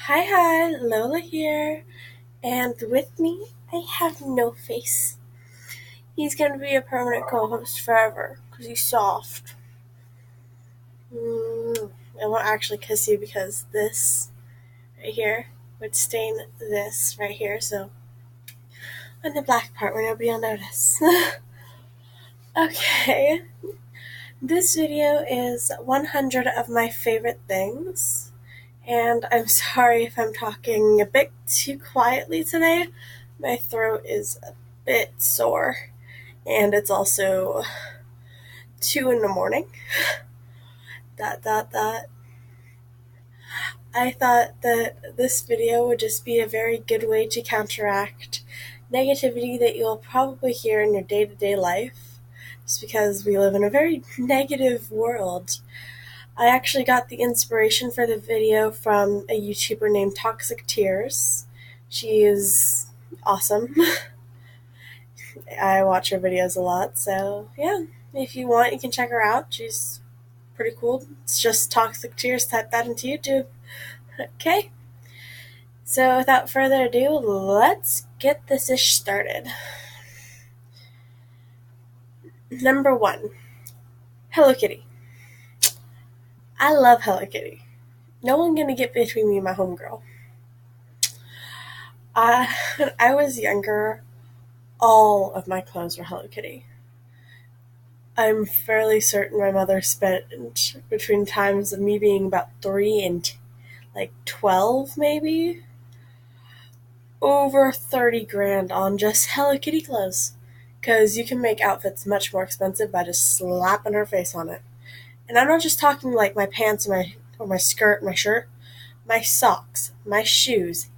Hi, Lola here, and with me I have No Face. He's gonna be a permanent co-host forever because he's soft. I won't actually kiss you because this right here would stain this right here, so on the black part where nobody will notice. Okay, this video is 100 of my favorite things, and I'm sorry if I'm talking a bit too quietly today. My throat is a bit sore, and it's also 2 in the morning. That. I thought that this video would just be a very good way to counteract negativity that you'll probably hear in your day to day life, just because we live in a very negative world. I actually got the inspiration for the video from a YouTuber named Toxic Tears. She is awesome. I watch her videos a lot, so yeah, if you want, you can check her out. She's pretty cool. It's just Toxic Tears. Type that into YouTube. Okay, so without further ado, let's get this ish started. Number one, Hello Kitty. I love Hello Kitty. No one gonna get between me and my homegirl. When I was younger, all of my clothes were Hello Kitty. I'm fairly certain my mother spent between times of me being about 3 and like 12 maybe over 30 grand on just Hello Kitty clothes. Because you can make outfits much more expensive by just slapping her face on it. And I'm not just talking like my pants or my skirt, my shirt, my socks, my shoes,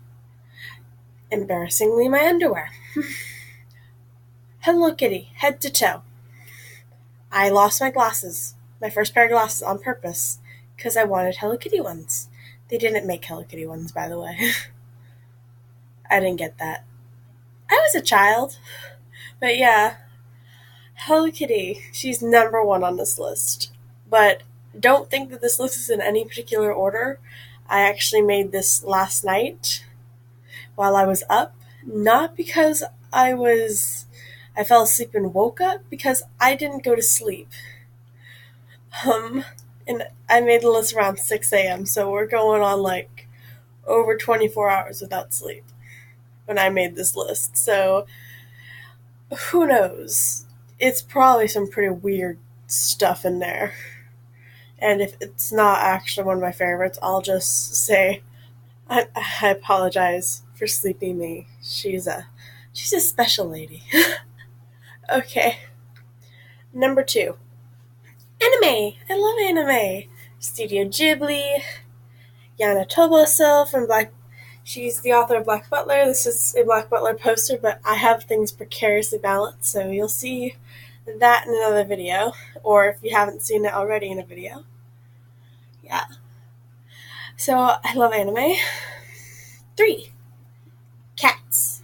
embarrassingly my underwear. Hello Kitty, head to toe. I lost my glasses, my first pair of glasses on purpose, because I wanted Hello Kitty ones. They didn't make Hello Kitty ones, by the way. I didn't get that. I was a child. But yeah, Hello Kitty, she's number one on this list. But don't think that this list is in any particular order. I actually made this last night while I was up, not because I fell asleep and woke up, because I didn't go to sleep. Um, and I made the list around 6 a.m., so we're going on like over 24 hours without sleep when I made this list. So who knows? It's probably some pretty weird stuff in there. And if it's not actually one of my favorites, I'll just say I apologize for Sleepy Me. She's a special lady. Okay. Number two, anime. I love anime. Studio Ghibli, Yana Toboso from Black. She's the author of Black Butler. This is a Black Butler poster, but I have things precariously balanced, so you'll see that in another video, or if you haven't seen it already in a video. Yeah. So I love anime. 3, cats.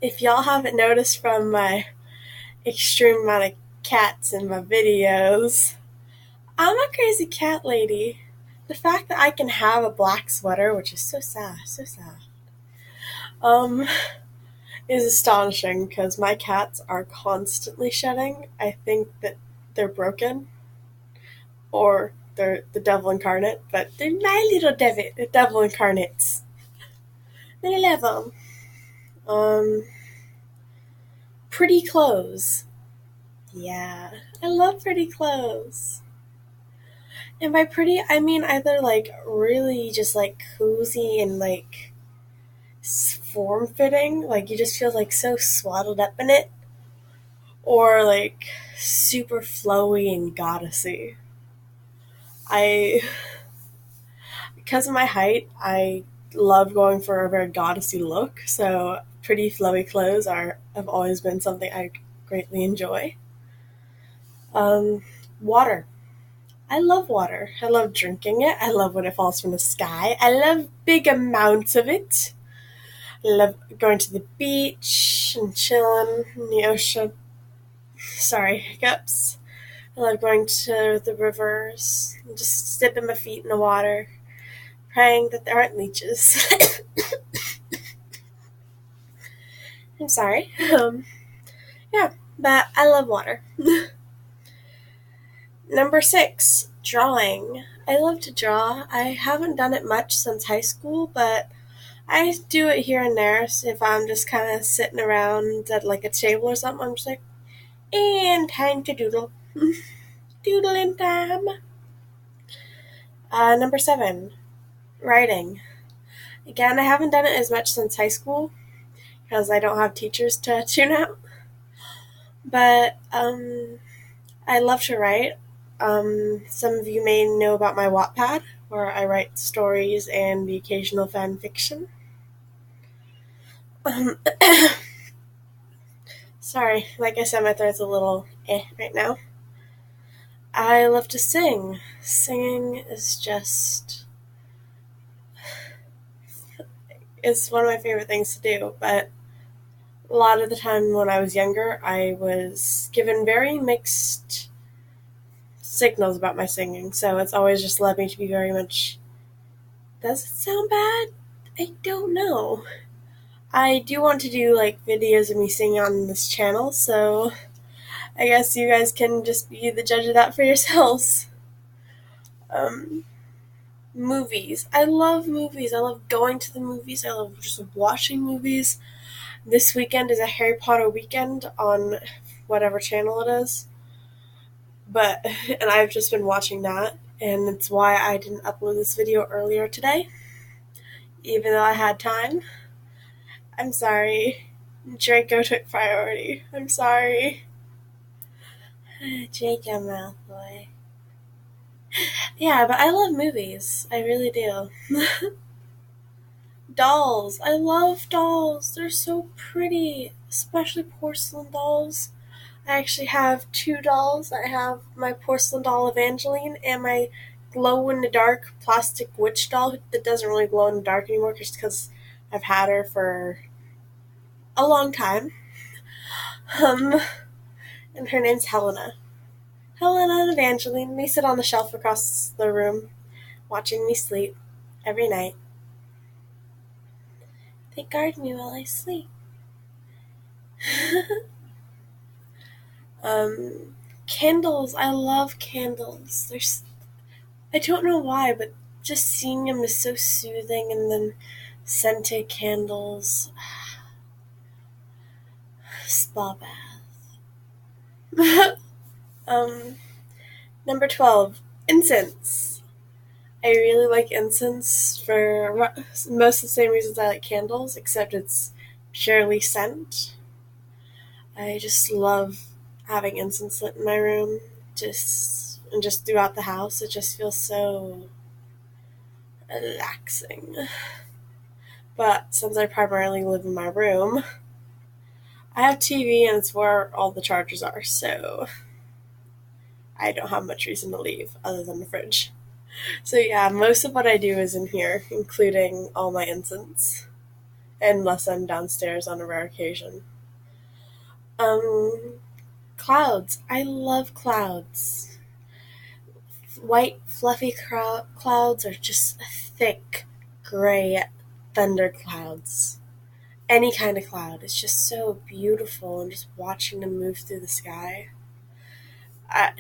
If y'all haven't noticed from my extreme amount of cats in my videos, I'm a crazy cat lady. The fact that I can have a black sweater, which is so sad, um, is astonishing because my cats are constantly shedding. I think that they're broken or they're the devil incarnate, but they're my little devil incarnates. I love them. Um, Pretty clothes. Yeah, I love pretty clothes. And by pretty, I mean either like really just like cozy and like form fitting, like you just feel like so swaddled up in it, or like super flowy and goddessy. I, because of my height, I love going for a very goddessy look, so pretty flowy clothes have always been something I greatly enjoy. Um, Water. I love water. I love drinking it. I love when it falls from the sky. I love big amounts of it. I love going to the beach and chilling in the ocean. Sorry, hiccups. I love going to the rivers and just dipping my feet in the water. praying that there aren't leeches. I'm sorry. Yeah, but I love water. Number 6, drawing. I love to draw. I haven't done it much since high school, but I do it here and there. So if I'm just kind of sitting around at like a table or something, I'm just like, and time to doodle. Doodling time. Number 7, writing. Again, I haven't done it as much since high school because I don't have teachers to tune out. But I love to write. Some of you may know about my Wattpad, where I write stories and the occasional fan fiction. Sorry, like I said, my throat's a little right now. I love to sing. Singing is just, it's one of my favorite things to do, but a lot of the time when I was younger, I was given very mixed signals about my singing, so it's always just led me to be very much, does it sound bad? I don't know. I do want to do like videos of me singing on this channel, so I guess you guys can just be the judge of that for yourselves. Movies. I love movies. I love going to the movies. I love just watching movies. This weekend is a Harry Potter weekend on whatever channel it is. And I've just been watching that, and it's why I didn't upload this video earlier today, even though I had time. I'm sorry. Draco took priority. I'm sorry. Draco Malfoy. Yeah, but I love movies. I really do. Dolls. I love dolls. They're so pretty, especially porcelain dolls. I actually have 2 dolls. I have my porcelain doll Evangeline and my glow-in-the-dark plastic witch doll that doesn't really glow in the dark anymore just because I've had her for a long time. And her name's Helena. Helena and Evangeline, they sit on the shelf across the room watching me sleep every night. They guard me while I sleep. Candles. I love candles. I don't know why, but just seeing them is so soothing, and then scented candles. Spa bath. Number 12, incense. I really like incense for most of the same reasons I like candles, except it's purely scent. I just love having incense lit in my room, just throughout the house. It just feels so relaxing. But since I primarily live in my room, I have TV and it's where all the chargers are, so I don't have much reason to leave other than the fridge. So yeah, most of what I do is in here, including all my incense, unless I'm downstairs on a rare occasion. Clouds. I love clouds. White, fluffy clouds, or just thick, gray thunder clouds. Any kind of cloud. It's just so beautiful, and just watching them move through the sky.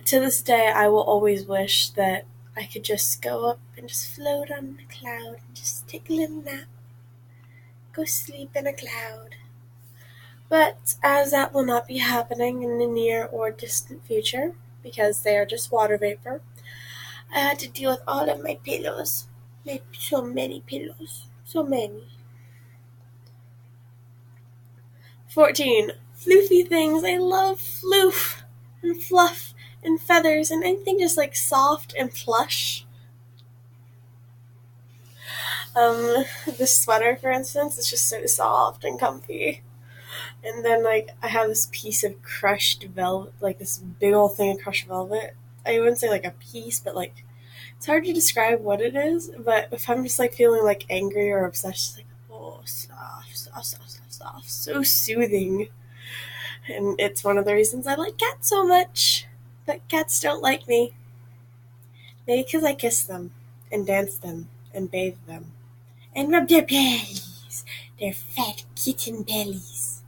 To this day, I will always wish that I could just go up and just float on a cloud and just take a little nap. Go sleep in a cloud. But as that will not be happening in the near or distant future, because they are just water vapor, I had to deal with all of my pillows. So many pillows. So many. 14. Floofy things. I love floof and fluff and feathers and anything just like soft and plush. This sweater, for instance, is just so soft and comfy. And then, like, I have this piece of crushed velvet, like this big old thing of crushed velvet. I wouldn't say like a piece, but like, it's hard to describe what it is. But if I'm just like feeling like angry or upset, it's like, oh, soft, soft, soft, soft, soft, so soothing. And it's one of the reasons I like cats so much. But cats don't like me. Maybe because I kiss them and dance them and bathe them. And rub their bellies, their fat kitten bellies.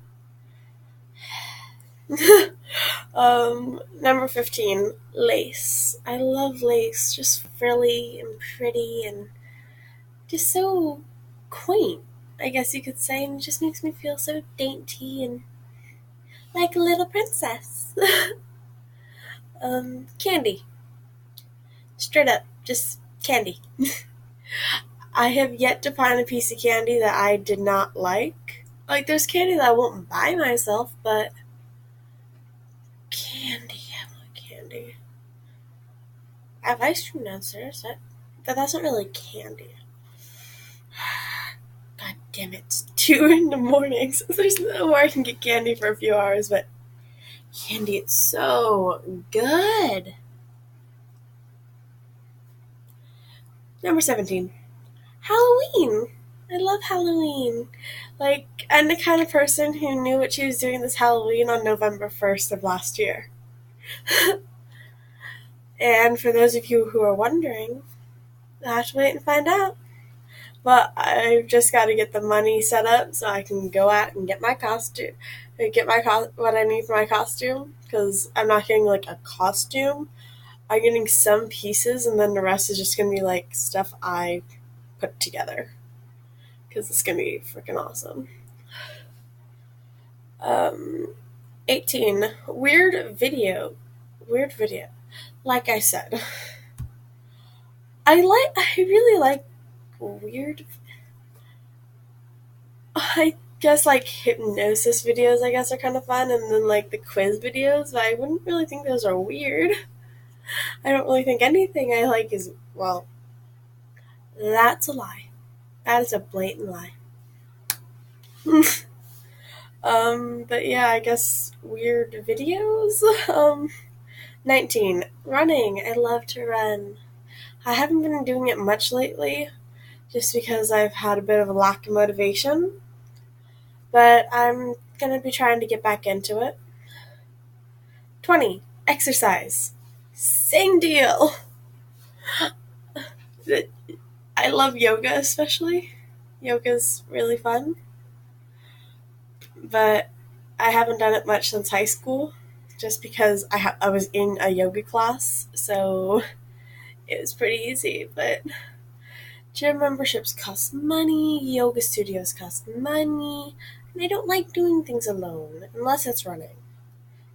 Number 15, lace. I love lace, just frilly and pretty and just so quaint, I guess you could say, and it just makes me feel so dainty and like a little princess. Candy. Straight up, just candy. I have yet to find a piece of candy that I did not like. Like, there's candy that I won't buy myself, but candy, I love candy. I have ice cream downstairs, but that's not really candy. God damn it, it's 2 in the morning, so there's no way I can get candy for a few hours, but candy, it's so good. Number 17, Halloween. I love Halloween. Like, I'm the kind of person who knew what she was doing this Halloween on November 1st of last year. And for those of you who are wondering, I have to wait and find out. But I've just got to get the money set up so I can go out and get my costume, what I need for my costume. Because I'm not getting like a costume. I'm getting some pieces, and then the rest is just gonna be like stuff I put together. Because it's gonna be freaking awesome. 18, weird video. Like I said, I really like weird. I guess like hypnosis videos, I guess, are kind of fun, and then like the quiz videos. But I wouldn't really think those are weird. I don't really think anything I like is, well, that's a lie. That is a blatant lie. But yeah, I guess weird videos. 19, running. I love to run. I haven't been doing it much lately, just because I've had a bit of a lack of motivation. But I'm gonna be trying to get back into it. 20, exercise. Same deal. I love yoga, especially. Yoga's really fun. But I haven't done it much since high school, just because I was in a yoga class, so it was pretty easy. But gym memberships cost money, yoga studios cost money, and I don't like doing things alone, unless it's running.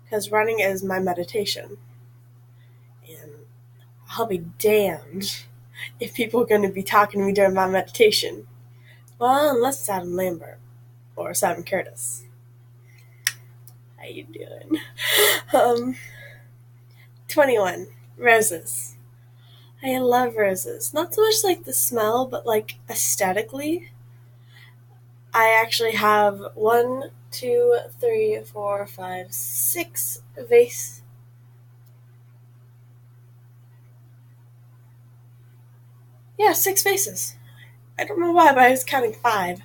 Because running is my meditation. And I'll be damned if people are going to be talking to me during my meditation. Well, unless it's Adam Lambert or Simon Curtis. How you doing? 21, roses. I love roses. Not so much like the smell, but like aesthetically. I actually have 1, 2, 3, 4, 5, 6 vase. Yeah, 6 vases. I don't know why, but I was counting 5.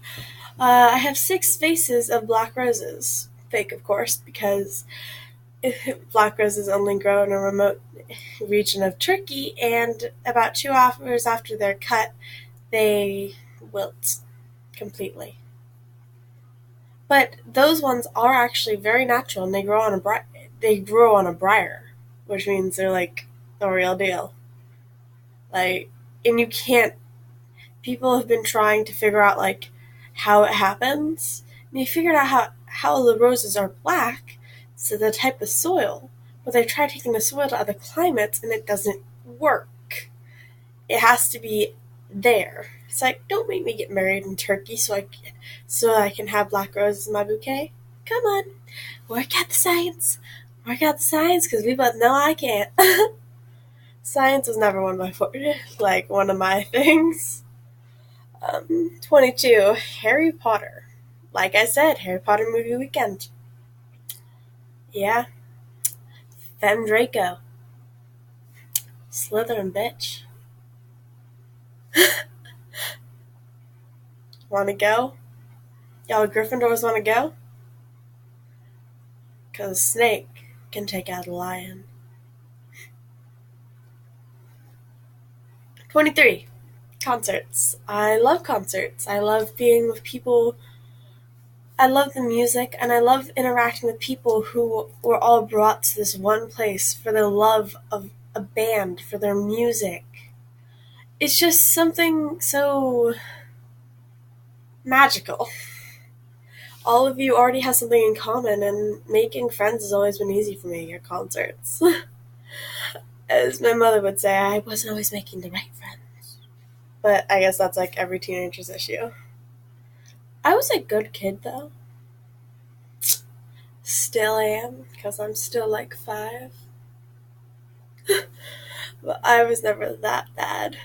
I have 6 vases of black roses. Fake, of course, because black roses only grow in a remote region of Turkey, and about 2 hours after they're cut, they wilt completely. But those ones are actually very natural, and they grow on a briar, which means they're like the real deal. Like, and you can't. People have been trying to figure out like how it happens. And they figured out how the roses are black, so the type of soil. But they tried taking the soil to other climates, and it doesn't work. It has to be there. It's like, don't make me get married in Turkey so I can have black roses in my bouquet. Come on, work out the science. Work out the science, because we both know I can't. Science was never one of my things. 22, Harry Potter. Like I said, Harry Potter movie weekend. Yeah. Fem Draco. Slytherin, bitch. Wanna go? Y'all Gryffindors wanna go? 'Cause Snake can take out a lion. 23, Concerts. I love concerts. I love being with people. I love the music, and I love interacting with people who were all brought to this one place for their love of a band, for their music. It's just something so magical. All of you already have something in common, and making friends has always been easy for me at concerts. As my mother would say, I wasn't always making the right friends. But I guess that's like every teenager's issue. I was a good kid, though. Still am, because I'm still like 5. But I was never that bad.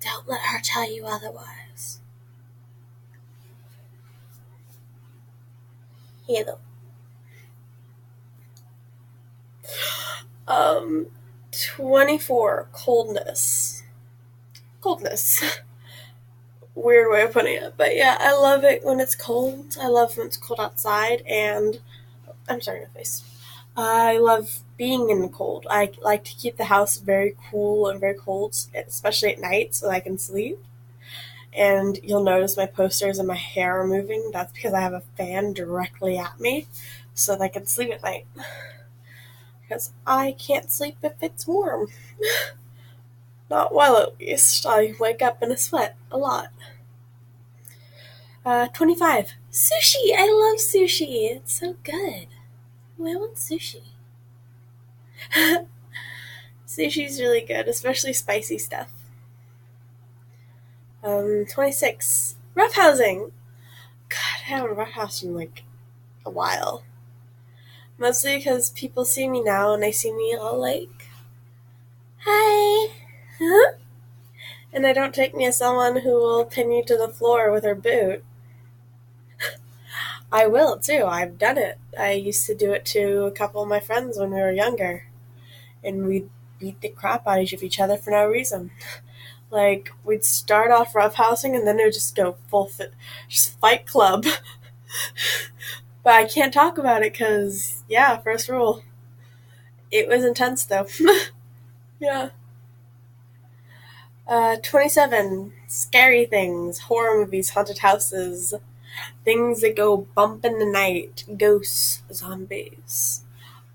Don't let her tell you otherwise. You know. 24. Coldness. Coldness. Weird way of putting it. But yeah, I love it when it's cold. I love when it's cold outside, and I'm sorry, no face. I love being in the cold. I like to keep the house very cool and very cold, especially at night, so I can sleep. And you'll notice my posters and my hair are moving. That's because I have a fan directly at me, so that I can sleep at night. Because I can't sleep if it's warm. Not well, at least. I wake up in a sweat a lot. 25. Sushi! I love sushi! It's so good. Ooh, I want sushi. Sushi's really good, especially spicy stuff. 26. Roughhousing! God, I haven't roughhoused in like a while. Mostly because people see me now and they see me all like, hi! Huh? And they don't take me as someone who will pin you to the floor with her boot. I will too, I've done it. I used to do it to a couple of my friends when we were younger. And we'd beat the crap out of each other for no reason. Like, we'd start off roughhousing and then it would just go just fight club. But I can't talk about it because, yeah, first rule. It was intense though. Yeah. 27. Scary things, horror movies, haunted houses, things that go bump in the night, ghosts, zombies.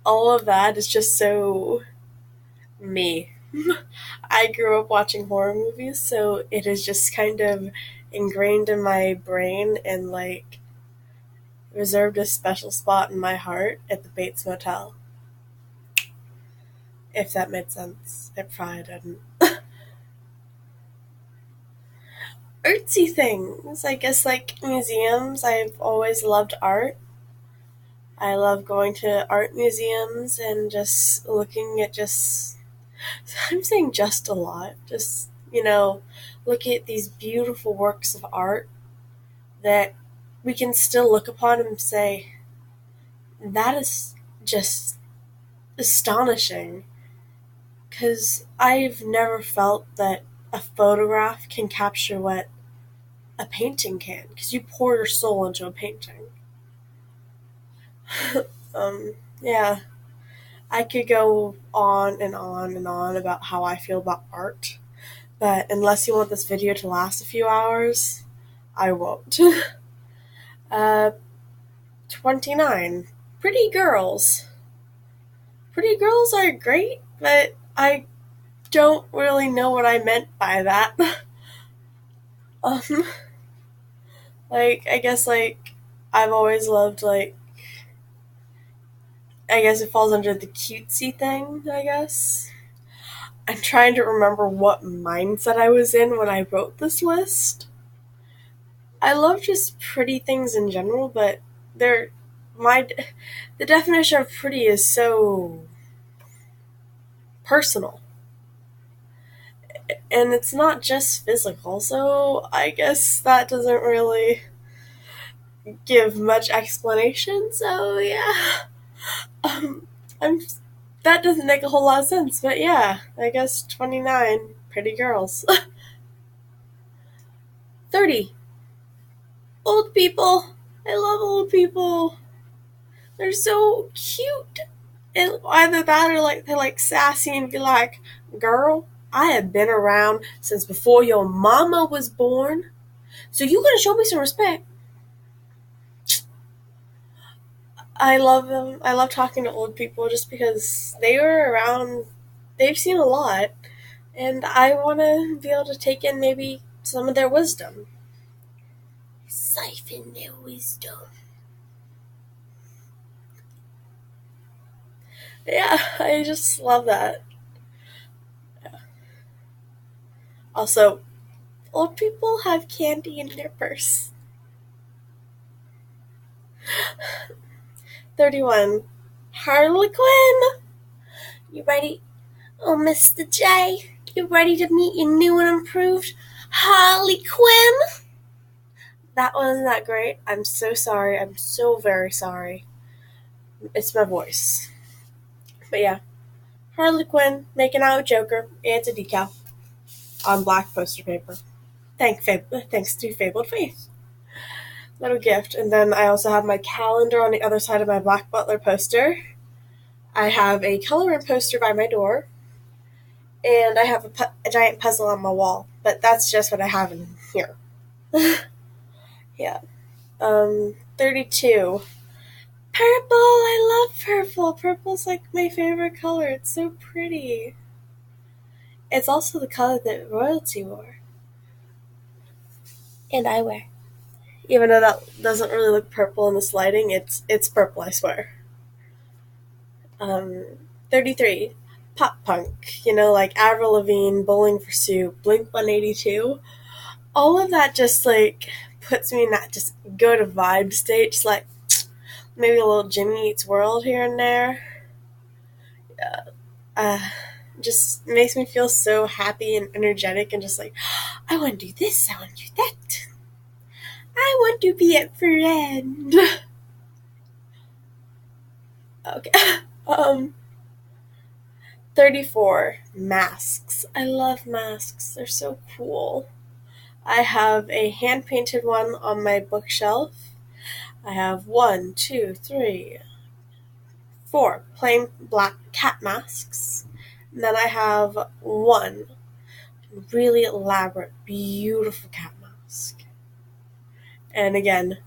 All of that is just so me. I grew up watching horror movies, so it is just kind of ingrained in my brain and like reserved a special spot in my heart at the Bates Motel. If that made sense. It probably didn't. Artsy things. I guess like museums. I've always loved art. I love going to art museums and just looking at just. I'm saying just a lot. Just, look at these beautiful works of art that we can still look upon and say, that is just astonishing. Because I've never felt that a photograph can capture what a painting can. Because you pour your soul into a painting. Yeah. I could go on and on and on about how I feel about art. But unless you want this video to last a few hours, I won't. uh, 29. Pretty girls. Pretty girls are great, but I don't really know what I meant by that. um, I guess, I've always loved, I guess it falls under the cutesy thing, I guess. I'm trying to remember what mindset I was in when I wrote this list. I love just pretty things in general, but they're the definition of pretty is so personal. And it's not just physical, so I guess that doesn't really give much explanation, so yeah. Um, I'm that doesn't make a whole lot of sense, but yeah, I guess 29 pretty girls. 30 old people. I love old people. They're so cute. And either that or they're sassy and be like, girl, I have been around since before your mama was born, so you gotta show me some respect. I love them. I love talking to old people just because they were around, they've seen a lot, and I want to be able to take in maybe some of their wisdom. Siphon their wisdom. Yeah, I just love that. Also, old people have candy in their purse. 31. Harlequin! You ready? Oh, Mr. J, you ready to meet your new and improved Harley Quinn? That wasn't that great. I'm so sorry. I'm so very sorry. It's my voice. But yeah, Harley Quinn making out with Joker. It's a decal on black poster paper. Thanks to Fabled Faith. Little gift. And then I also have my calendar on the other side of my Black Butler poster. I have a coloring poster by my door. And I have a giant puzzle on my wall. But that's just what I have in here. Yeah. 32. Purple! I love purple. Purple's like my favorite color. It's so pretty. It's also the color that royalty wore. And I wear. Even though that doesn't really look purple in this lighting, it's purple, I swear. 33. Pop punk. Like Avril Lavigne, Bowling for Soup, Blink-182. All of that just like puts me in that just good vibe state. Just like maybe a little Jimmy Eats World here and there. Just makes me feel so happy and energetic and just like, I want to do this, I want to do that. I want to be a friend. Okay. 34. Masks. I love masks. They're so cool. I have a hand-painted one on my bookshelf. I have 1, 2, 3, 4 plain black cat masks. And then I have one really elaborate, beautiful cat mask. And again,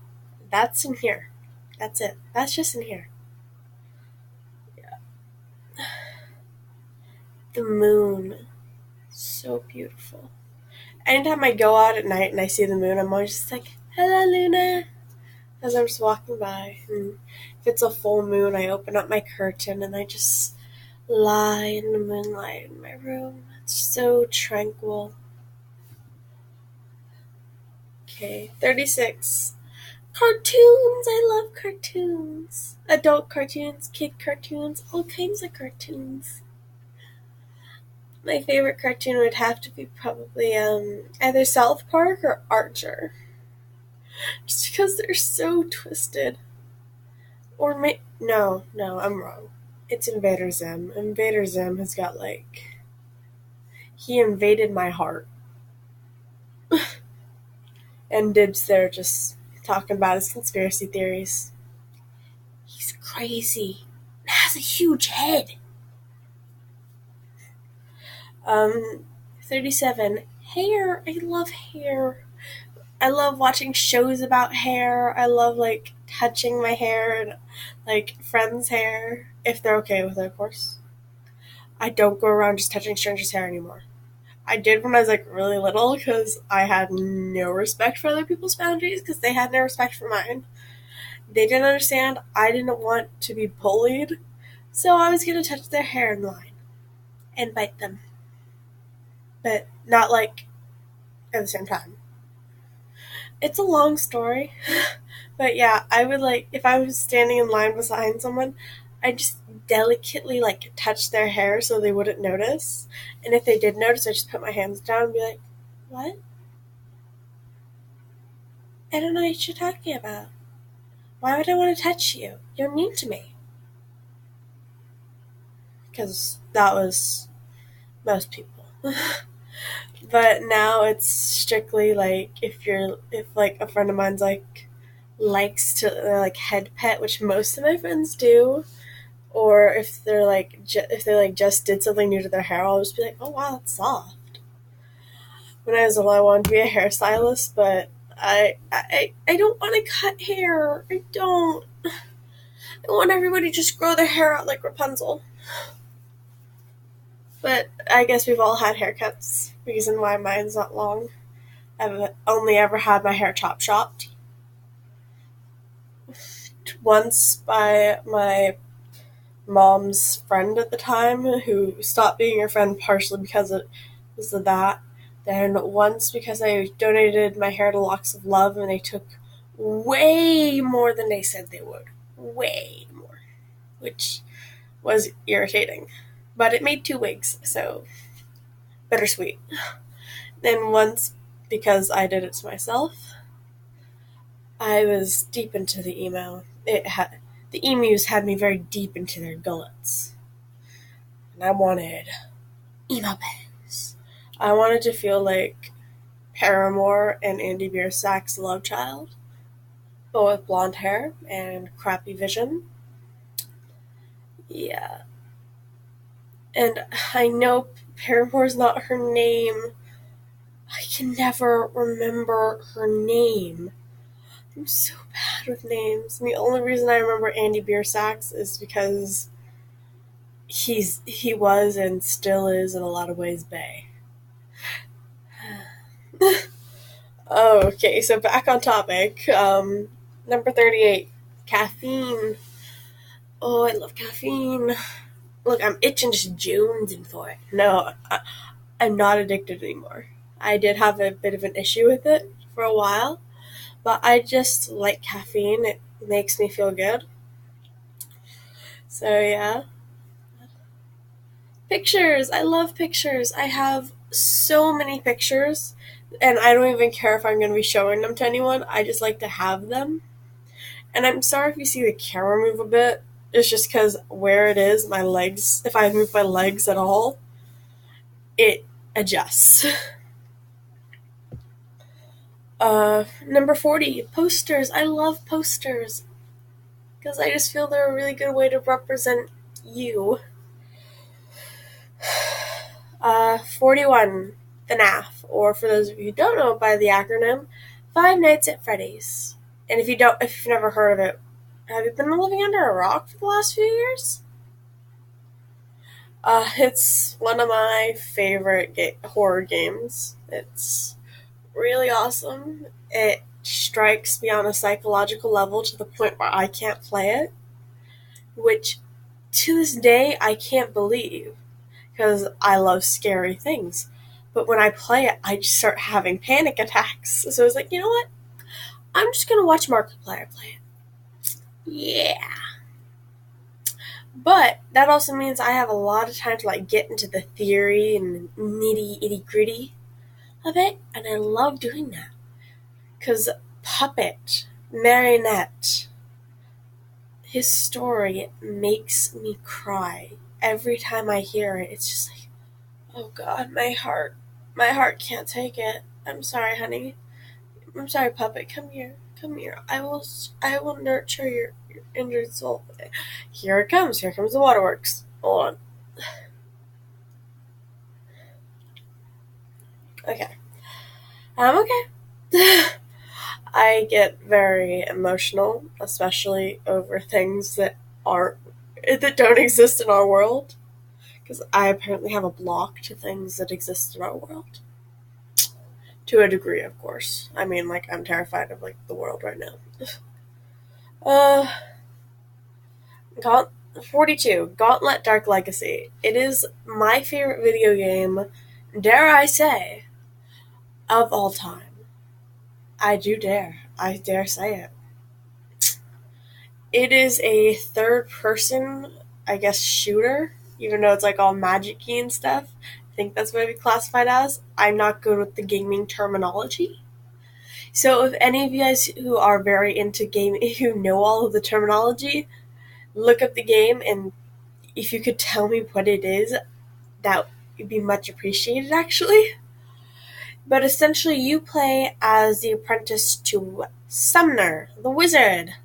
that's in here. That's it. That's just in here. Yeah. The moon. So beautiful. Anytime I go out at night and I see the moon, I'm always just like, hello, Luna. As I'm just walking by. And if it's a full moon, I open up my curtain and I just lie in the moonlight in my room. It's so tranquil. Okay, 36. Cartoons! I love cartoons. Adult cartoons, kid cartoons, all kinds of cartoons. My favorite cartoon would have to be probably either South Park or Archer. Just because they're so twisted. Or no, I'm wrong. It's Invader Zim. Invader Zim has got he invaded my heart. And Dibs there just talking about his conspiracy theories. He's crazy. And has a huge head. 37. Hair. I love hair. I love watching shows about hair. I love touching my hair and friends' hair, if they're okay with it, of course. I don't go around just touching strangers' hair anymore. I did when I was really little because I had no respect for other people's boundaries because they had no respect for mine. They didn't understand. I didn't want to be bullied, so I was going to touch their hair in line and bite them. But not at the same time. It's a long story, but yeah, I would if I was standing in line beside someone, I'd just delicately touch their hair so they wouldn't notice. And if they did notice, I'd just put my hands down and be like, what? I don't know what you're talking about. Why would I want to touch you? You're mean to me. Because that was most people. But now it's strictly if a friend of mine's likes to head pet, which most of my friends do, Or if they're like, if they like just did something new to their hair, I'll just be like, oh wow, that's soft. When I was little, I wanted to be a hairstylist, but I don't want to cut hair. I don't. I want everybody to just grow their hair out like Rapunzel. But I guess we've all had haircuts. Reason why mine's not long. I've only ever had my hair chop chopped. Once by my mom's friend at the time, who stopped being her friend partially because of that. Then once because I donated my hair to Locks of Love and they took way more than they said they would. Way more. Which was irritating. But it made 2 wigs, so bittersweet. Then once, because I did it to myself, I was deep into the emo. The emus had me very deep into their gullets. And I wanted emo bangs. I wanted to feel like Paramore and Andy Biersack's love child, but with blonde hair and crappy vision. Yeah. And I know Paramore's not her name. I can never remember her name. I'm so bad with names. And the only reason I remember Andy Biersack's is because he was and still is in a lot of ways bae. Okay, so back on topic. Number 38, caffeine. Oh, I love caffeine. Look, I'm itching just jonesing for it. No, I'm not addicted anymore. I did have a bit of an issue with it for a while, but I just like caffeine. It makes me feel good. So yeah. Pictures. I love pictures. I have so many pictures, and I don't even care if I'm going to be showing them to anyone. I just like to have them. And I'm sorry if you see the camera move a bit. It's just because where it is, my legs, if I move my legs at all, it adjusts. Number 40, posters. I love posters because I just feel they're a really good way to represent you. 41, FNAF, or for those of you who don't know by the acronym, Five Nights at Freddy's. And if you've never heard of it, have you been living under a rock for the last few years? It's one of my favorite horror games. It's really awesome. It strikes me on a psychological level to the point where I can't play it, which to this day I can't believe, because I love scary things. But when I play it, I just start having panic attacks. So I was like, you know what? I'm just going to watch Markiplier play it. Yeah. But that also means I have a lot of time to like get into the theory and nitty itty gritty of it, and I love doing that. Because Puppet, Marionette, his story makes me cry. Every time I hear it, it's just like, oh God, my heart can't take it. I'm sorry, honey. I'm sorry, Puppet. Come here. I will nurture your injured soul. Here it comes. Here comes the waterworks. Hold on. Okay. I'm okay. I get very emotional, especially over things that don't exist in our world. Because I apparently have a block to things that exist in our world. To a degree, of course. I mean, like, I'm terrified of, like, the world right now. 42, Gauntlet Dark Legacy. It is my favorite video game, dare I say, of all time. I dare say it. It is a third-person, I guess, shooter, even though it's, like, all magic-y and stuff. I think that's what it'd be classified as. I'm not good with the gaming terminology. So if any of you guys who are very into gaming, who know all of the terminology, look up the game, and if you could tell me what it is, that would be much appreciated, actually. But essentially, you play as the apprentice to Sumner, the wizard.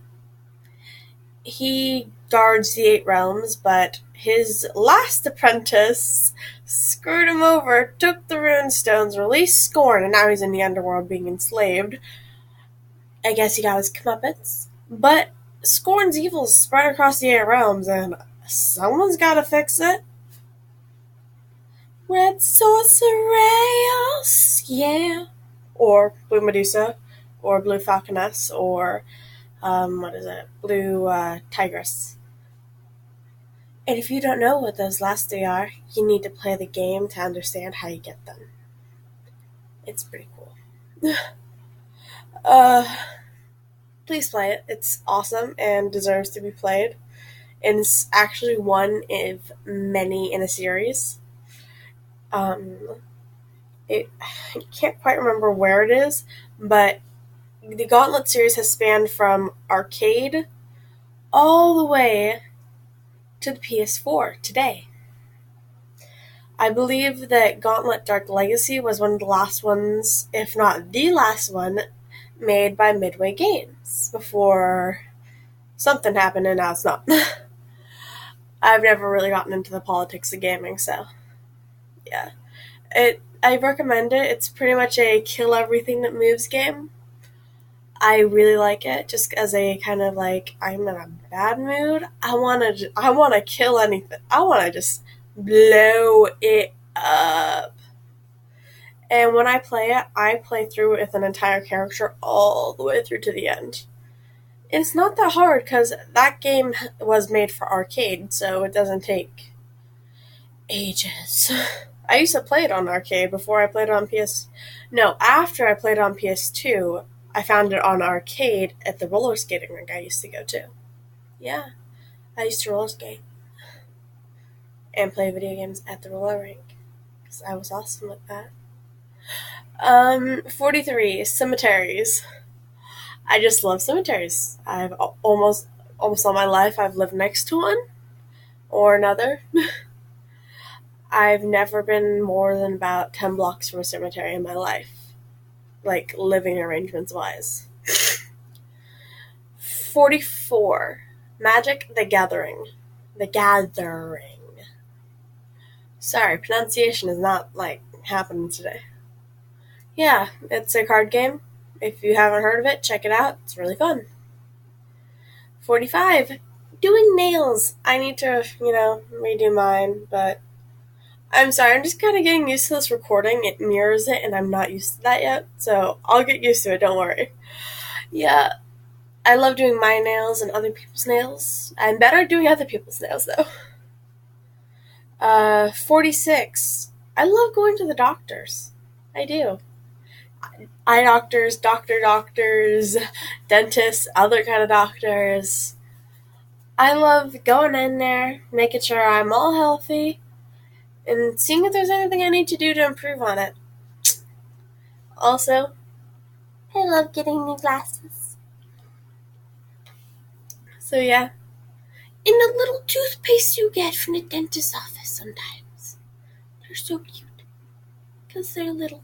He guards the Eight Realms, but his last apprentice screwed him over, took the runestones, released Scorn, and now he's in the underworld being enslaved. I guess he got his comeuppance. But Scorn's evils spread across the Eight Realms, and someone's gotta fix it. Red Sorceress, yeah. Or Blue Medusa, or Blue Falconess, or, Blue Tigress. And if you don't know what those last three are, you need to play the game to understand how you get them. It's pretty cool. Please play it. It's awesome and deserves to be played. And it's actually one of many in a series. I can't quite remember where it is, but the Gauntlet series has spanned from arcade all the way to the PS4 today. I believe that Gauntlet Dark Legacy was one of the last ones, if not the last one, made by Midway Games before something happened and now it's not. I've never really gotten into the politics of gaming, so yeah. I recommend it. It's pretty much a kill everything that moves game. I really like it, just as a kind of like, I'm in a bad mood. I wanna kill anything. I wanna just blow it up. And when I play through it with an entire character all the way through to the end. And it's not that hard because that game was made for arcade, so it doesn't take ages. I used to play it on arcade before I played it on after I played it on PS2, I found it on arcade at the roller skating rink I used to go to. Yeah, I used to roller skate and play video games at the roller rink because I was awesome at that. 43, cemeteries. I just love cemeteries. I've almost all my life I've lived next to one or another. I've never been more than about 10 blocks from a cemetery in my life, like living arrangements wise. 44, Magic the Gathering. The Gathering. Sorry, pronunciation is not like happening today. Yeah, it's a card game. If you haven't heard of it, check it out. It's really fun. 45, doing nails. I need to, redo mine, but I'm sorry, I'm just kind of getting used to this recording. It mirrors it, and I'm not used to that yet, so I'll get used to it, don't worry. Yeah, I love doing my nails and other people's nails. I'm better at doing other people's nails, though. 46, I love going to the doctors. I do. Eye doctors, doctors, dentists, other kind of doctors. I love going in there, making sure I'm all healthy, and seeing if there's anything I need to do to improve on it. Also, I love getting new glasses. So yeah. And the little toothpaste you get from the dentist's office sometimes. They're so cute. Because they're little.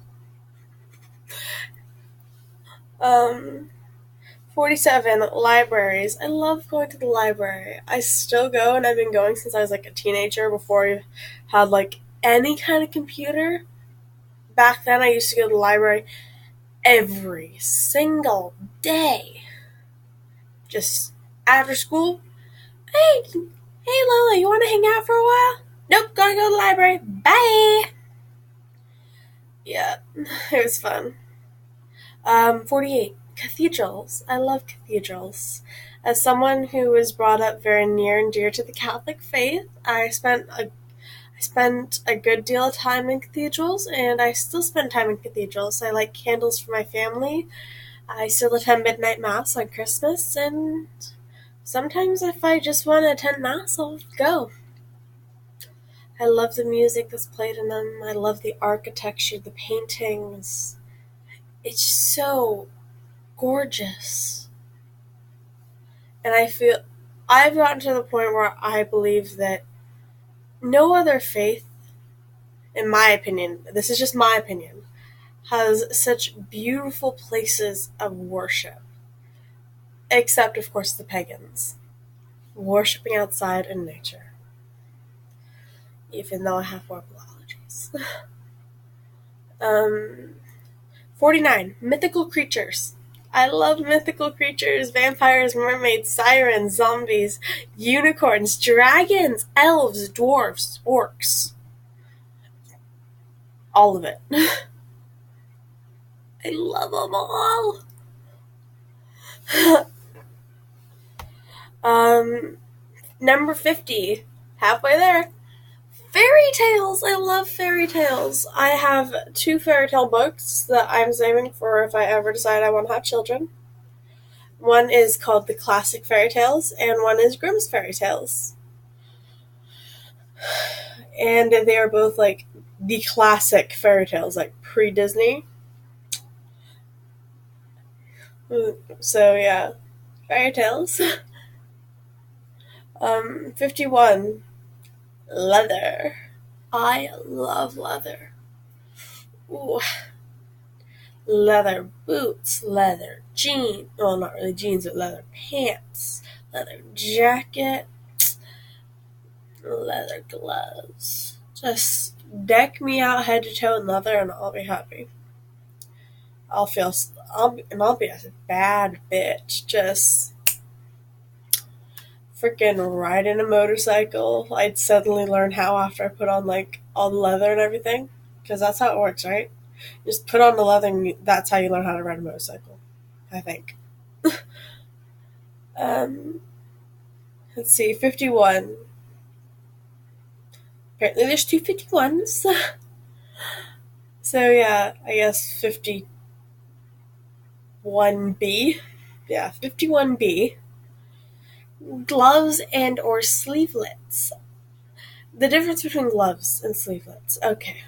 47, libraries. I love going to the library. I still go, and I've been going since I was like a teenager before I had like any kind of computer. Back then I used to go to the library every single day. Just after school. Hey Lola, you want to hang out for a while? Nope, gotta go to the library. Bye! Yeah, it was fun. 48, cathedrals. I love cathedrals. As someone who was brought up very near and dear to the Catholic faith, I spent a good deal of time in cathedrals, and I still spend time in cathedrals. I light candles for my family. I still attend midnight mass on Christmas, and sometimes if I just want to attend mass, I'll go. I love the music that's played in them. I love the architecture, the paintings. It's so gorgeous. And I've gotten to the point where I believe that no other faith, in my opinion, this is just my opinion, has such beautiful places of worship. Except, of course, the pagans. worshipping outside in nature. Even though I have horrible allergies. 49. Mythical creatures. I love mythical creatures. Vampires, mermaids, sirens, zombies, unicorns, dragons, elves, dwarves, orcs. All of it. I love them all. Number 50. Halfway there. Fairy tales! I love fairy tales. I have 2 fairy tale books that I'm saving for if I ever decide I want to have children. One is called The Classic Fairy Tales, and one is Grimm's Fairy Tales. And they are both like the classic fairy tales, like pre-Disney. So yeah, fairy tales. 51. Leather. I love leather. Ooh. Leather boots, leather jeans. Well, not really jeans, but leather pants, leather jacket, leather gloves. Just deck me out head to toe in leather, and I'll be happy. I'll be a bad bitch. Just freaking riding a motorcycle. I'd suddenly learn how after I put on like all the leather and everything, because that's how it works, right? You just put on the leather, and that's how you learn how to ride a motorcycle, I think. Let's see, 51. Apparently there's 2 51s. So yeah, I guess 51B. Yeah, 51B. Gloves and or sleevelets. The difference between gloves and sleevelets. Okay.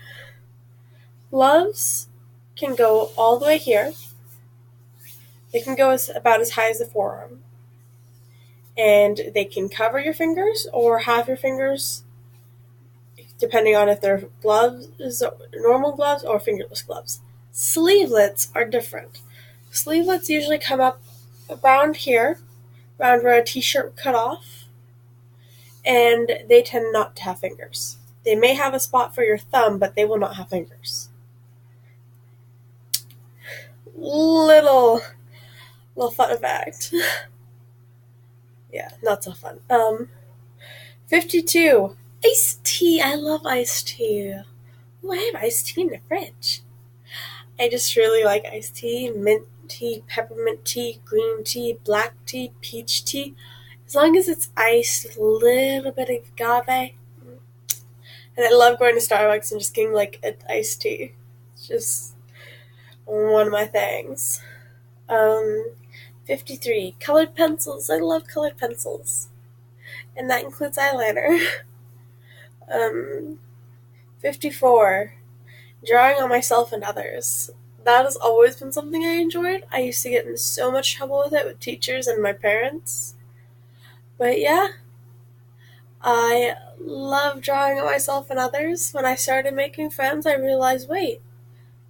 Gloves can go all the way here. They can go about as high as the forearm. And they can cover your fingers or have your fingers, depending on if they're gloves, normal gloves, or fingerless gloves. Sleevelets are different. Sleevelets usually come up around here, around where a t-shirt would cut off, and they tend not to have fingers. They may have a spot for your thumb, but they will not have fingers. Little fun fact. Yeah, not so fun. 52. Iced tea. I love iced tea. Ooh, I have iced tea in the fridge. I just really like iced tea, mint tea, peppermint tea, green tea, black tea, peach tea. As long as it's iced with a little bit of agave. And I love going to Starbucks and just getting like an iced tea. It's just one of my things. 53. Colored pencils. I love colored pencils. And that includes eyeliner. 54. Drawing on myself and others. That has always been something I enjoyed. I used to get in so much trouble with it with teachers and my parents. But yeah, I love drawing on myself and others. When I started making friends, I realized, wait,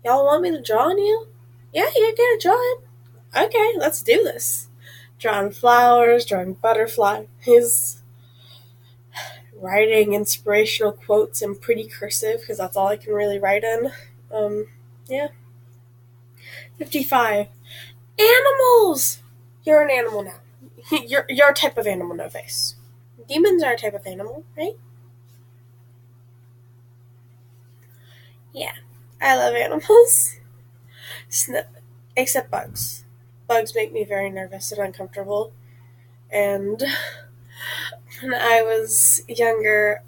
y'all want me to draw on you? Yeah, you're good at drawing. Okay, let's do this. Drawing flowers, drawing butterflies, writing inspirational quotes in pretty cursive, because that's all I can really write in. Yeah. 55. Animals! You're an animal now. You're a type of animal, no face. Demons are a type of animal, right? Yeah. I love animals. Except bugs. Bugs make me very nervous and uncomfortable. And when I was younger,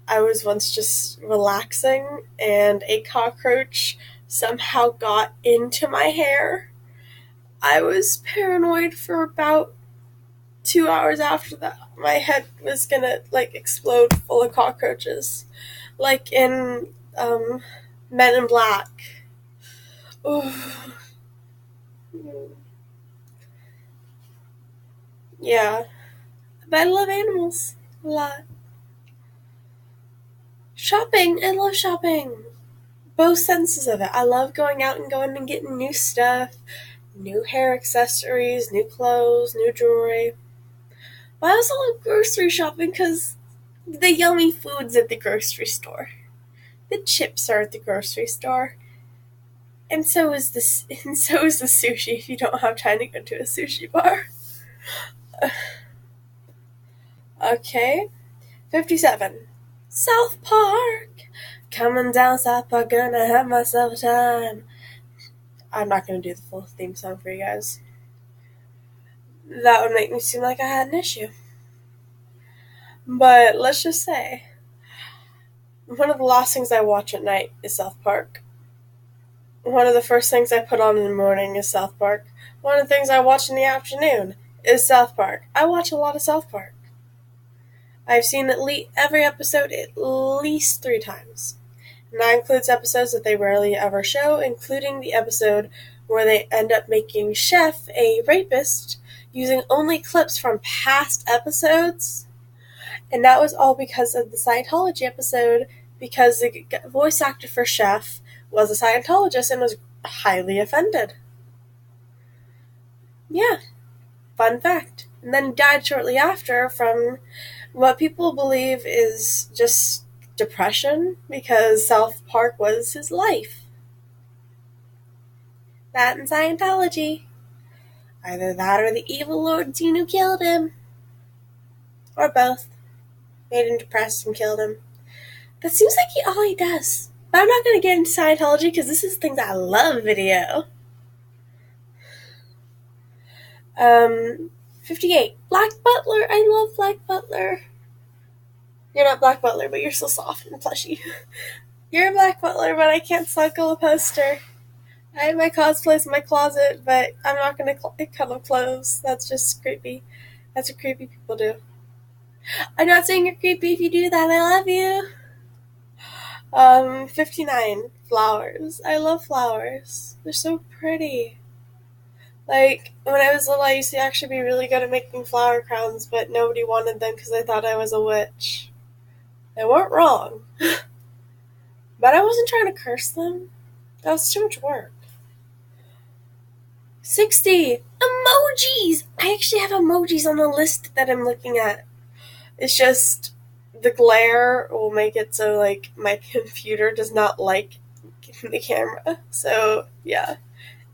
I was once just relaxing, and a cockroach somehow got into my hair. I was paranoid for about 2 hours after that. My head was gonna explode full of cockroaches, like in Men in Black. Ooh. Yeah, but I love animals a lot. Shopping, I love shopping. Both senses of it. I love going out and getting new stuff, new hair accessories, new clothes, new jewelry. But I also love grocery shopping because the yummy foods at the grocery store. The chips are at the grocery store. And so is this and so is the sushi if you don't have time to go to a sushi bar. Okay. 57. South Park. Coming down South Park, gonna have myself a time. I'm not gonna do the full theme song for you guys. That would make me seem like I had an issue. But let's just say, one of the last things I watch at night is South Park. One of the first things I put on in the morning is South Park. One of the things I watch in the afternoon is South Park. I watch a lot of South Park. I've seen every episode at least 3 times. And that includes episodes that they rarely ever show, including the episode where they end up making Chef a rapist using only clips from past episodes. And that was all because of the Scientology episode, because the voice actor for Chef was a Scientologist and was highly offended. Yeah, fun fact. And then died shortly after from what people believe is just depression, because South Park was his life. That and Scientology. Either that or the evil Lord Xenu killed him. Or both. Made him depressed and killed him. That seems like all he does. But I'm not going to get into Scientology because this is things I love video. 58. Black Butler. I love Black Butler. You're not Black Butler, but you're so soft and plushy. You're a Black Butler, but I can't snuggle a poster. I have my cosplays in my closet, but I'm not going to cut up clothes. That's just creepy. That's what creepy people do. I'm not saying you're creepy if you do that. I love you. 59. Flowers. I love flowers. They're so pretty. Like, when I was little, I used to actually be really good at making flower crowns, but nobody wanted them because they thought I was a witch. They weren't wrong. But I wasn't trying to curse them. That was too much work. 60. Emojis! I actually have emojis on the list that I'm looking at. It's just the glare will make it so, like, my computer does not like the camera. So, yeah.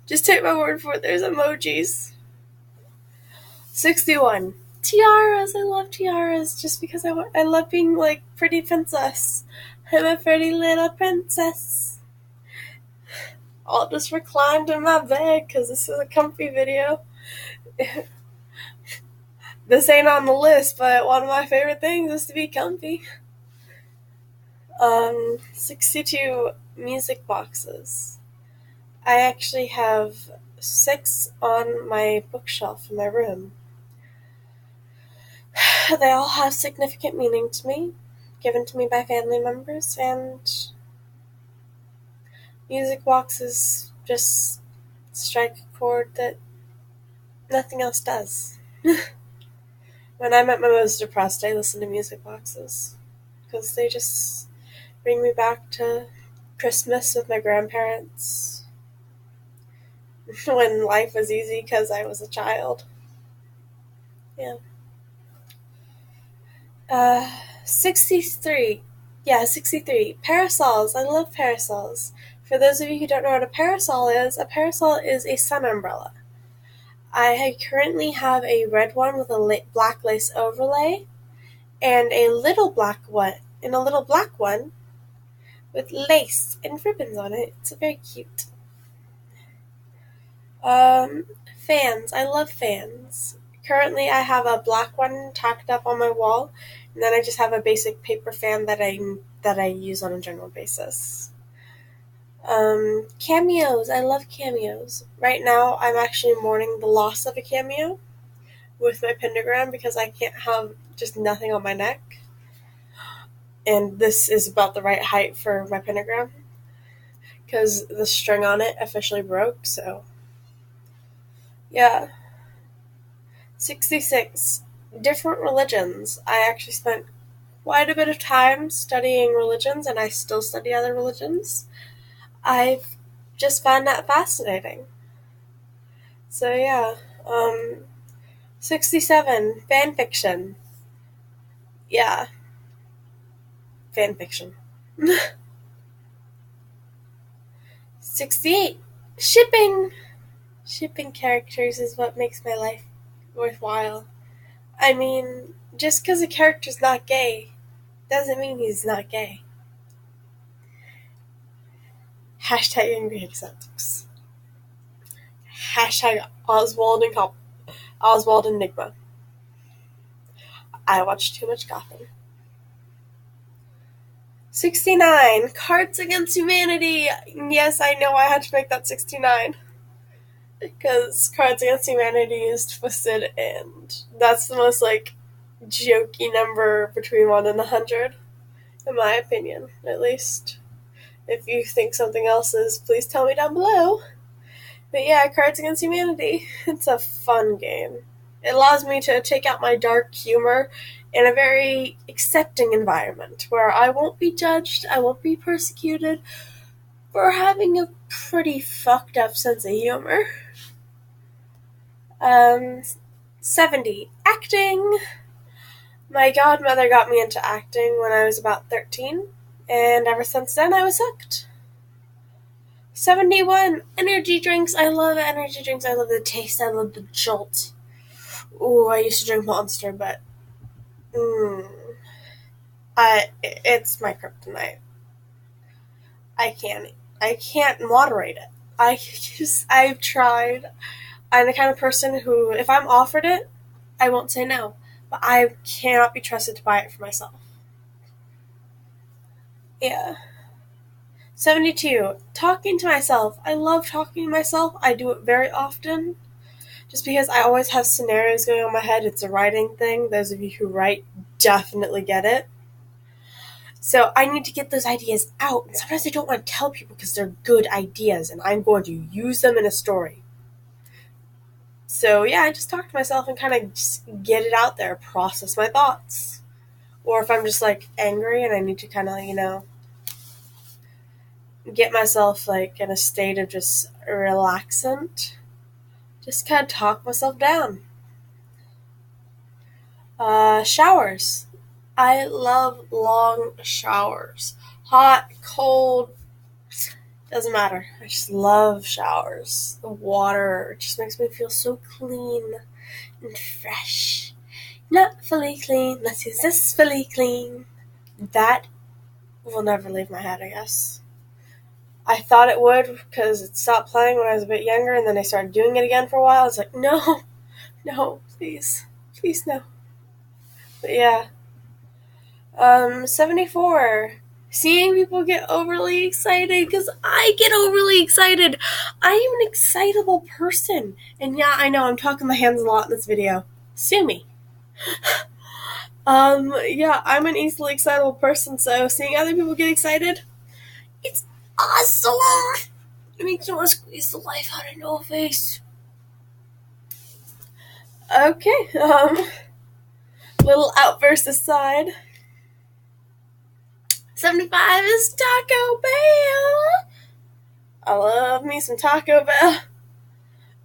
Just take my word for it. There's emojis. 61. Tiaras. I love tiaras just because I love being, like, pretty princess. I'm a pretty little princess. I'll just recline in my bed because this is a comfy video. This ain't on the list, but one of my favorite things is to be comfy. 62 music boxes. I actually have 6 on my bookshelf in my room. They all have significant meaning to me, given to me by family members, and music boxes just strike a chord that nothing else does. When I'm at my most depressed, I listen to music boxes because they just bring me back to Christmas with my grandparents when life was easy because I was a child. Yeah. 63. Yeah, 63. Parasols. I love parasols. For those of you who don't know what a parasol is a sun umbrella. I currently have a red one with a black lace overlay, and a little black one with lace and ribbons on it. It's very cute. Fans. I love fans. Currently, I have a black one tacked up on my wall, and then I just have a basic paper fan that I use on a general basis. Cameos. I love cameos. Right now, I'm actually mourning the loss of a cameo with my pentagram because I can't have just nothing on my neck. And this is about the right height for my pentagram because the string on it officially broke, so yeah. 66. Different religions. I actually spent quite a bit of time studying religions, and I still study other religions. I've just found that fascinating. So yeah, 67. Fan fiction. Yeah, fan fiction. 68. Shipping. Shipping characters is what makes my life worthwhile. I mean, just because a character's not gay doesn't mean he's not gay. Hashtag angry acceptance. Hashtag Oswald Enigma. I watch too much Gotham. 69. Cards Against Humanity. Yes, I know I had to make that 69. Because Cards Against Humanity is twisted, and that's the most, jokey number between 1 and 100. In my opinion, at least. If you think something else is, please tell me down below. But yeah, Cards Against Humanity. It's a fun game. It allows me to take out my dark humor in a very accepting environment where I won't be judged, I won't be persecuted for having a pretty fucked up sense of humor. 70. Acting. My godmother got me into acting when I was about 13, and ever since then I was hooked. 71. Energy drinks. I love energy drinks. I love the taste. I love the jolt. Ooh, I used to drink Monster, but it's my kryptonite. I can't moderate it. I've tried. I'm the kind of person who, if I'm offered it, I won't say no. But I cannot be trusted to buy it for myself. Yeah. 72. Talking to myself. I love talking to myself. I do it very often. Just because I always have scenarios going on in my head. It's a writing thing. Those of you who write definitely get it. So I need to get those ideas out. And sometimes I don't want to tell people because they're good ideas and I'm going to use them in a story. So yeah, I just talk to myself and kind of just get it out there, process my thoughts. Or if I'm just angry and I need to kind of, get myself in a state of just relaxant, just kind of talk myself down. Showers. I love long showers. Hot, cold, doesn't matter. I just love showers. The water just makes me feel so clean and fresh. Not fully clean, let's use this fully clean. That will never leave my head, I guess. I thought it would because it stopped playing when I was a bit younger, and then I started doing it again for a while. I was like, no, please, no. But yeah. 74. Seeing people get overly excited, because I get overly excited. I am an excitable person. And yeah, I know I'm talking my hands a lot in this video. Sue me. Yeah, I'm an easily excitable person, so seeing other people get excited, it's awesome. It makes me want to squeeze the life out of your face. Okay, little outburst aside. 75 is Taco Bell. I love me some Taco Bell.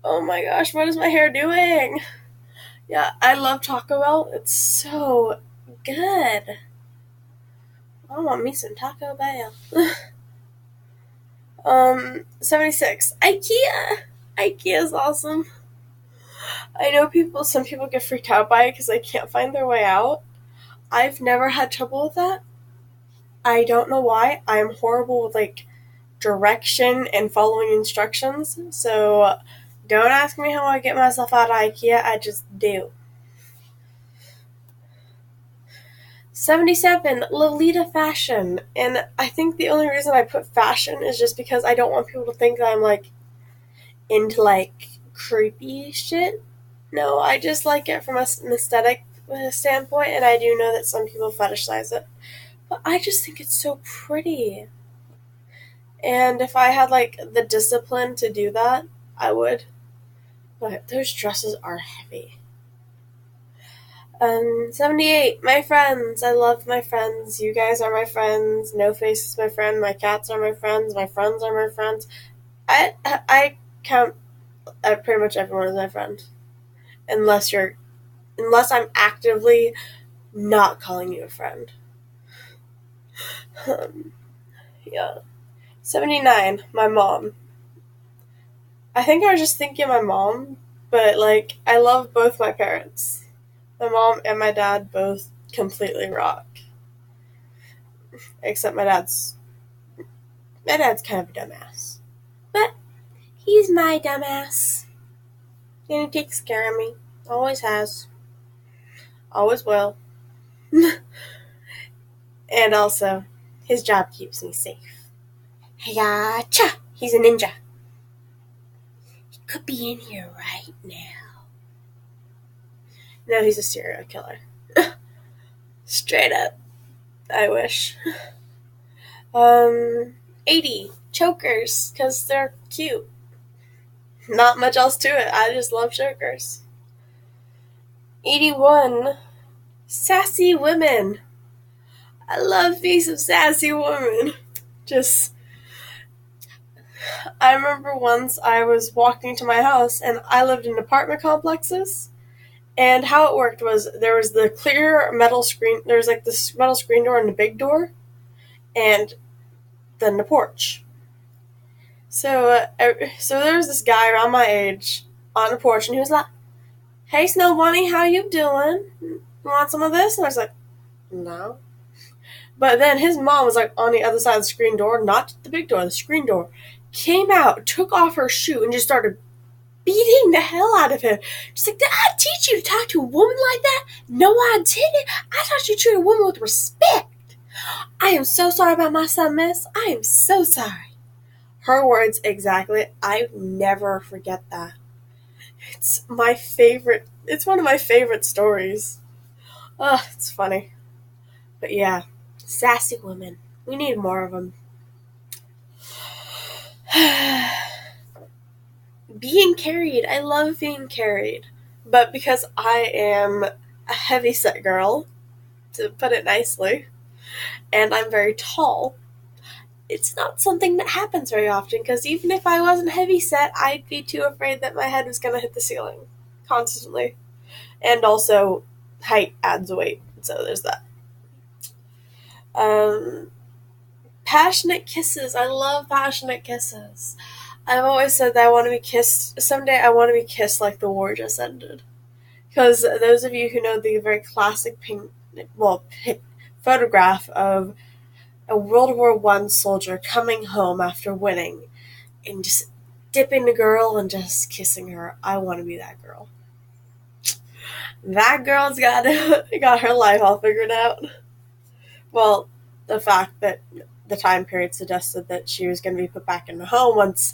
Oh my gosh, what is my hair doing? Yeah, I love Taco Bell. It's so good. I want me some Taco Bell. 76. IKEA. IKEA is awesome. I know some people get freaked out by it because they can't find their way out. I've never had trouble with that. I don't know why. I'm horrible with direction and following instructions. So don't ask me how I get myself out of IKEA. I just do. 77. Lolita fashion. And I think the only reason I put fashion is just because I don't want people to think that I'm into creepy shit. No, I just like it from an aesthetic standpoint, and I do know that some people fetishize it. But I just think it's so pretty. And if I had the discipline to do that, I would. But those dresses are heavy. 78. My friends. I love my friends. You guys are my friends. No Face is my friend. My cats are my friends. My friends are my friends. I count pretty much everyone as my friend. Unless you're unless I'm actively not calling you a friend. Yeah. 79, my mom. I think I was just thinking of my mom, but like, I love both my parents. My mom and my dad both completely rock. Except my dad's kind of a dumbass. But he's my dumbass. And he takes care of me. Always has. Always will. And also, his job keeps me safe. Hey-ya-cha! He's a ninja. He could be in here right now. No, he's a serial killer. Straight up. I wish. 80. Chokers, because they're cute. Not much else to it. I just love chokers. 81. Sassy women. I love me some sassy women. I remember once I was walking to my house, and I lived in apartment complexes, and how it worked was there was the clear metal screen, there was like this metal screen door and the big door, and then the porch. So there was this guy around my age on the porch, and he was like, "Hey, Snow Bunny, how you doing? You want some of this?" And I was like, "No." But then his mom was like on the other side of the screen door, not the big door, the screen door, came out, took off her shoe, and just started beating the hell out of him. She's like, "Did I teach you to talk to a woman like that? No, I didn't. I taught you to treat a woman with respect. I am so sorry about my son, miss. I am so sorry." Her words exactly. I never forget that. It's my favorite. It's one of my favorite stories. Oh, it's funny. But yeah, sassy women. We need more of them. Being carried. I love being carried. But because I am a heavyset girl, to put it nicely, and I'm very tall, it's not something that happens very often, because even if I wasn't heavyset, I'd be too afraid that my head was going to hit the ceiling constantly. And also, height adds weight, so there's that. Passionate kisses. I love passionate kisses. I've always said that I want to be kissed. Someday I want to be kissed like the war just ended. Because those of you who know the very classic photograph of a World War I soldier coming home after winning and just dipping the girl and just kissing her, I want to be that girl. That girl's got her life all figured out. Well, the fact that the time period suggested that she was going to be put back in the home once,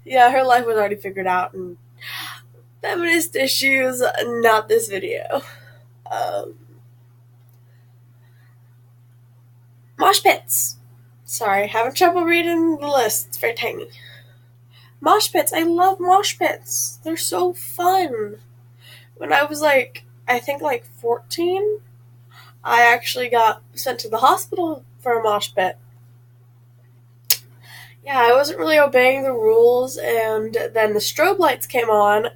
yeah, her life was already figured out, and feminist issues, not this video. Mosh pits. Sorry, having trouble reading the list. It's very tiny. Mosh pits. I love mosh pits. They're so fun. When I was I think 14, I actually got sent to the hospital for a mosh pit. Yeah, I wasn't really obeying the rules, and then the strobe lights came on,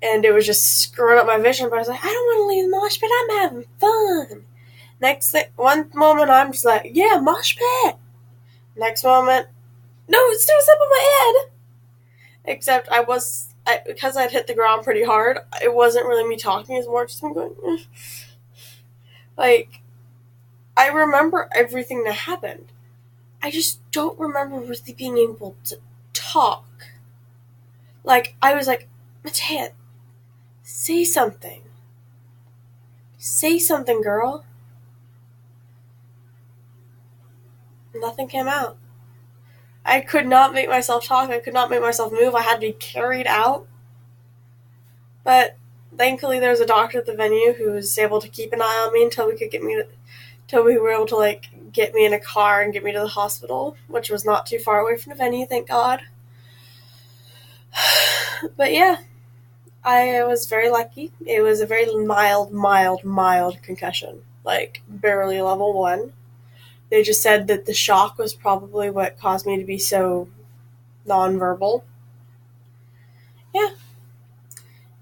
and it was just screwing up my vision, but I was like, I don't want to leave the mosh pit, I'm having fun. One moment I'm just like, yeah, mosh pit. Next moment, no, it's still up on my head. Except because I'd hit the ground pretty hard, it wasn't really me talking, as more just me going, I remember everything that happened. I just don't remember really being able to talk. I was like, Matea, say something. Say something, girl. Nothing came out. I could not make myself talk. I could not make myself move. I had to be carried out. But thankfully there was a doctor at the venue who was able to keep an eye on me until we were able to get me in a car and get me to the hospital, which was not too far away from the venue, thank God. But yeah, I was very lucky. It was a very mild concussion, barely level 1. They just said that the shock was probably what caused me to be so nonverbal. Yeah.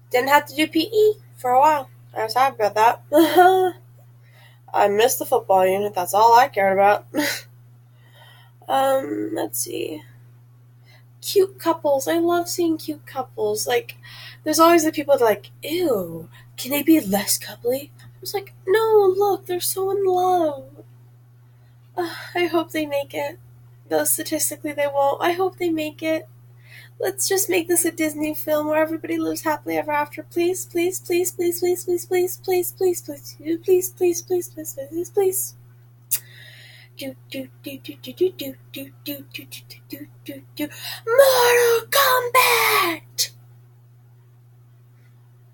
Didn't have to do PE for a while. I was happy about that. I missed the football unit. That's all I cared about. Let's see. Cute couples. I love seeing cute couples. Like, there's always the people that are like, ew, can they be less coupley? I was like, no, look, they're so in love. I hope they make it. Though statistically they won't. I hope they make it. Let's just make this a Disney film where everybody lives happily ever after. Please, please, please, please, please, please, please, please, please, please, please, please, please, please, please, please. Do do do do do do do do do do do do do. Mortal Kombat.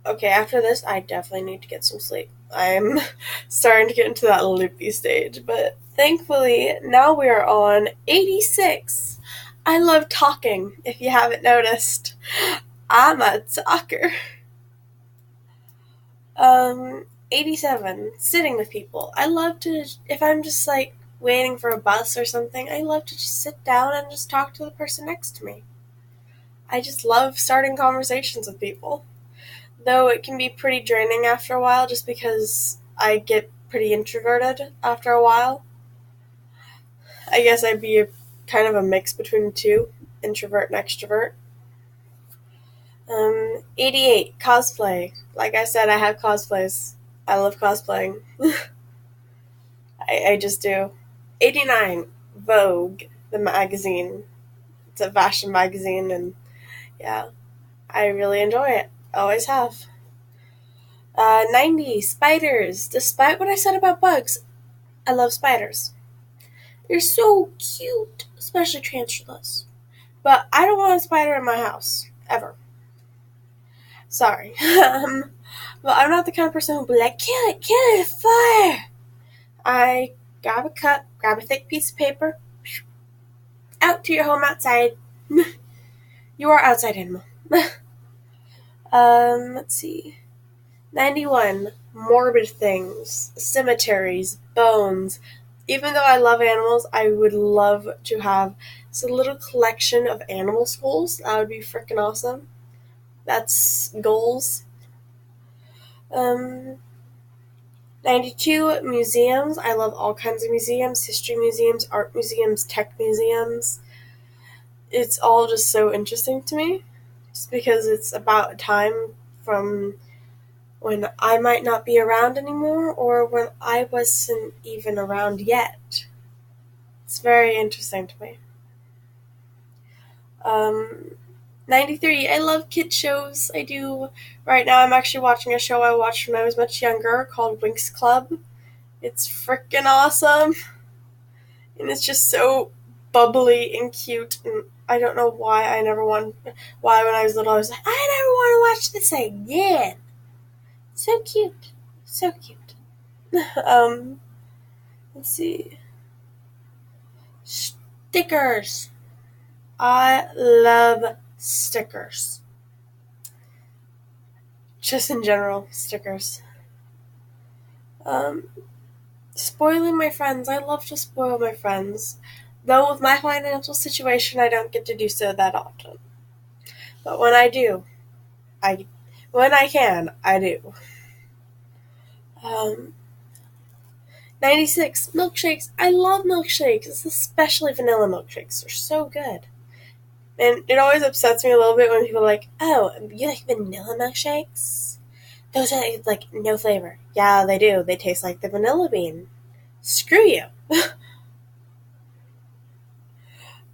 Okay, after this, I definitely need to get some sleep. I'm starting to get into that loopy stage, but thankfully, now we are on 86. I love talking, if you haven't noticed. I'm a talker. 87. Sitting with people. I love to, if I'm just like waiting for a bus or something, I love to just sit down and just talk to the person next to me. I just love starting conversations with people. Though it can be pretty draining after a while just because I get pretty introverted after a while. I guess I'd be kind of a mix between the two, introvert and extrovert. 88, cosplay. Like I said, I have cosplays. I love cosplaying. I just do. 89, Vogue, the magazine. It's a fashion magazine, and yeah, I really enjoy it. Always have. 90, spiders. Despite what I said about bugs, I love spiders. They're so cute, especially tarantulas. But I don't want a spider in my house, ever. Sorry. But I'm not the kind of person who'll be like, kill it, fire! I grab a cup, grab a thick piece of paper, out to your home outside. You are outside animal. Let's see. 91, morbid things, cemeteries, bones. Even though I love animals, I would love to have a little collection of animal skulls. That would be freaking awesome. That's goals. 92, museums. I love all kinds of museums. History museums, art museums, tech museums. It's all just so interesting to me. Just because it's about a time from when I might not be around anymore or when I wasn't even around yet. It's very interesting to me. 93, I love kid shows. I do. Right now I'm actually watching a show I watched when I was much younger called Winx Club. It's freaking awesome. And it's just so bubbly and cute, and I don't know why why when I was little I was like, I never want to watch this again. So cute. So cute. Let's see. Stickers. I love stickers. Just in general, stickers. Spoiling my friends. I love to spoil my friends. Though with my financial situation, I don't get to do so that often. But when I do, when I can, I do. 96, milkshakes. I love milkshakes, especially vanilla milkshakes. They're so good. And it always upsets me a little bit when people are like, oh, you like vanilla milkshakes? Those are like no flavor. Yeah, they do. They taste like the vanilla bean. Screw you.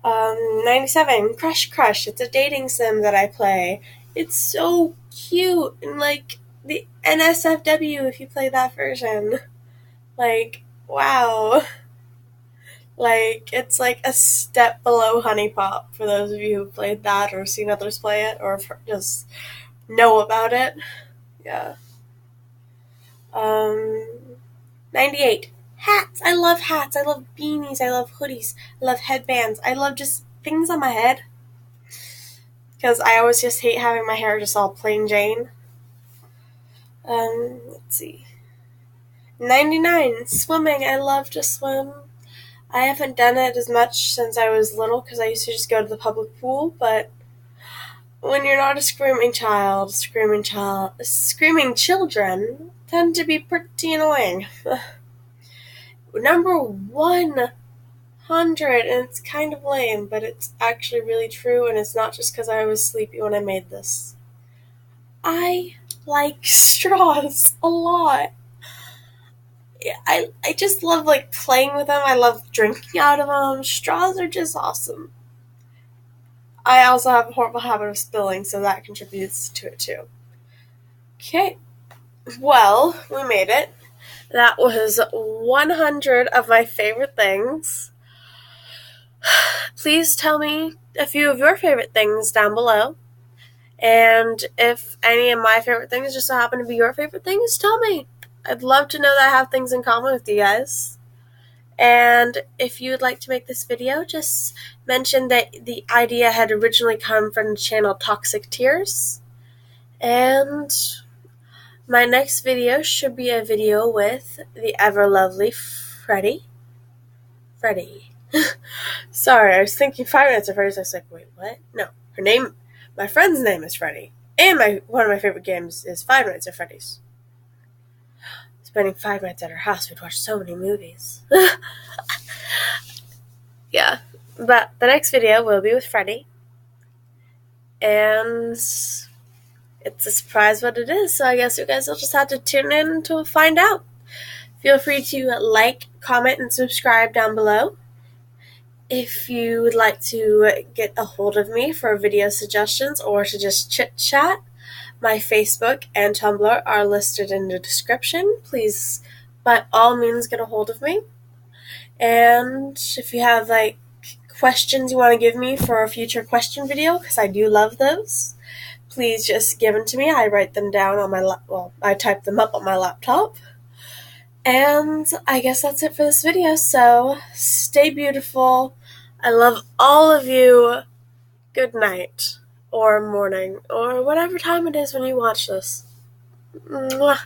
97, Crush Crush. It's a dating sim that I play. It's so cute. And like the NSFW if you play that version. Like, wow. Like, it's like a step below Honey Pop for those of you who played that or seen others play it or just know about it. Yeah. 98. Hats. I love hats. I love beanies. I love hoodies. I love headbands. I love just things on my head. Because I always just hate having my hair just all plain Jane. Let's see. 99. Swimming. I love to swim. I haven't done it as much since I was little because I used to just go to the public pool, but when you're not a screaming child, screaming children tend to be pretty annoying. Number 100, and it's kind of lame, but it's actually really true, and it's not just because I was sleepy when I made this. I like straws a lot. I just love playing with them. I love drinking out of them. Straws are just awesome. I also have a horrible habit of spilling, so that contributes to it too. Okay, well, we made it. That was 100 of my favorite things. Please tell me a few of your favorite things down below. And if any of my favorite things just so happen to be your favorite things, tell me. I'd love to know that I have things in common with you guys. And if you would like to make this video, just mention that the idea had originally come from the channel Toxic Tears. And my next video should be a video with the ever lovely Freddie. Sorry, I was thinking 5 Nights at Freddy's. I was like, wait, what? No, my friend's name is Freddie. And one of my favorite games is 5 Nights at Freddy's. Spending 5 nights at her house, we'd watch so many movies. Yeah, but the next video will be with Freddie. And it's a surprise what it is, so I guess you guys will just have to tune in to find out. Feel free to like, comment, and subscribe down below. If you would like to get a hold of me for video suggestions or to just chit-chat, my Facebook and Tumblr are listed in the description. Please, by all means, get a hold of me. And if you have questions you want to give me for a future question video, because I do love those, please just give them to me. I write them down on I type them up on my laptop. And I guess that's it for this video, so stay beautiful. I love all of you. Good night, or morning, or whatever time it is when you watch this. Mwah.